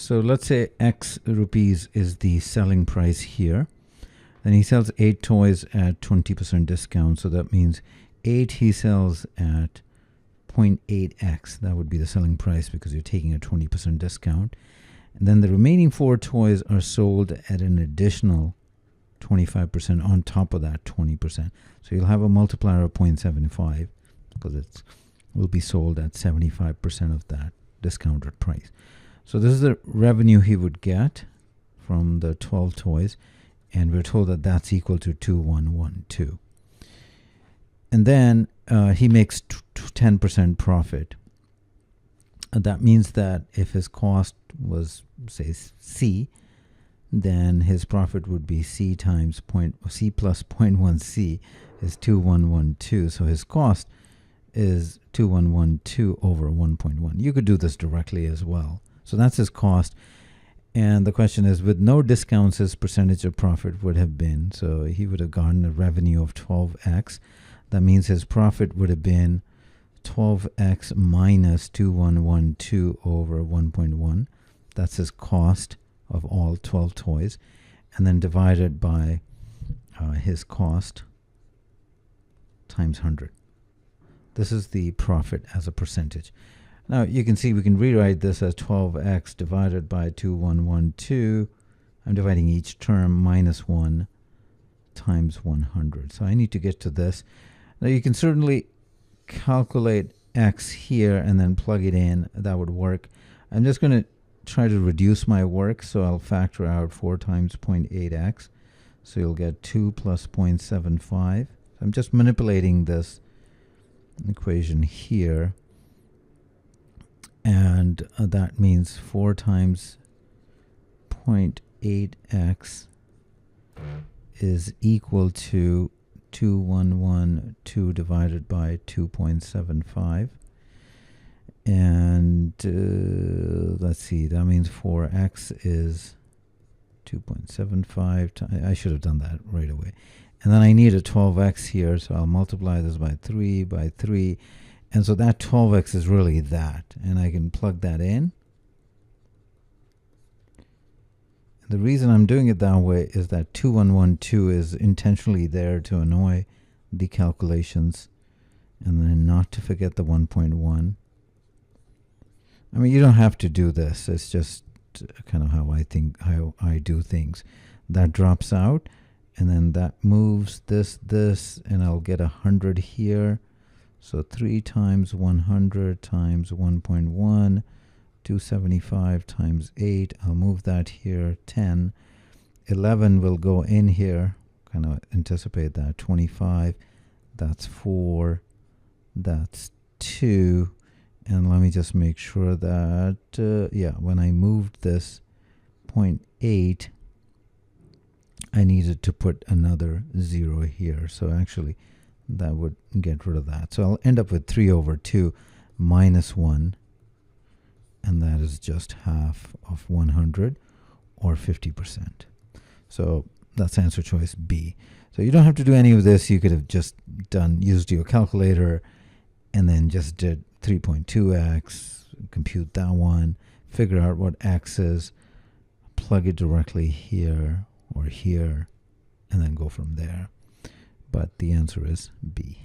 So let's say X rupees is the selling price here. Then he sells 8 toys at 20% discount. So that means 8 he sells at 0.8x. That would be the selling price because you're taking a 20% discount. And then the remaining 4 toys are sold at an additional 25% on top of that 20%. So you'll have a multiplier of 0.75 because it will be sold at 75% of that discounted price. So this is the revenue he would get from the 12 toys. And we're told that that's equal to 2112. And then he makes 10% profit. And that means that if his cost was, say, C, then his profit would be C times C plus 0.1C is 2112. So his cost is 2112 over 1.1. You could do this directly as well. So that's his cost. And the question is, with no discounts, his percentage of profit would have been, so he would have gotten a revenue of 12x. That means his profit would have been 12x minus 2112 over 1.1. That's his cost of all 12 toys. And then divided by his cost times 100. This is the profit as a percentage. Now you can see we can rewrite this as 12x divided by 2112. I'm dividing each term minus 1 times 100. So I need to get to this. Now you can certainly calculate x here and then plug it in. That would work. I'm just going to try to reduce my work, so I'll factor out 4 times 0.8x. So you'll get 2 plus 0.75. I'm just manipulating this equation here. And that means 4 times 0.8x is equal to 2112 divided by 2.75. And let's see, that means 4x is 2.75. I should have done that right away. And then I need a 12x here, so I'll multiply this by 3. And so that 12x is really that. And I can plug that in. And the reason I'm doing it that way is that 2112 is intentionally there to annoy the calculations. And then not to forget the 1.1. I mean, you don't have to do this. It's just kind of how I do things. That drops out. And then that moves this, and I'll get 100 here. So 3 times 100 times 1.1, 275 times 8. I'll move that here, 10. 11 will go in here, kind of anticipate that. 25, that's 4, that's 2. And let me just make sure that, yeah, when I moved this 0.8, I needed to put another 0 here. So actually, that would get rid of that. So I'll end up with 3 over 2 minus 1. And that is just half of 100 or 50%. So that's answer choice B. So you don't have to do any of this. You could have just used your calculator and then just did 3.2x, compute that one, figure out what x is, plug it directly here or here, and then go from there. But the answer is B.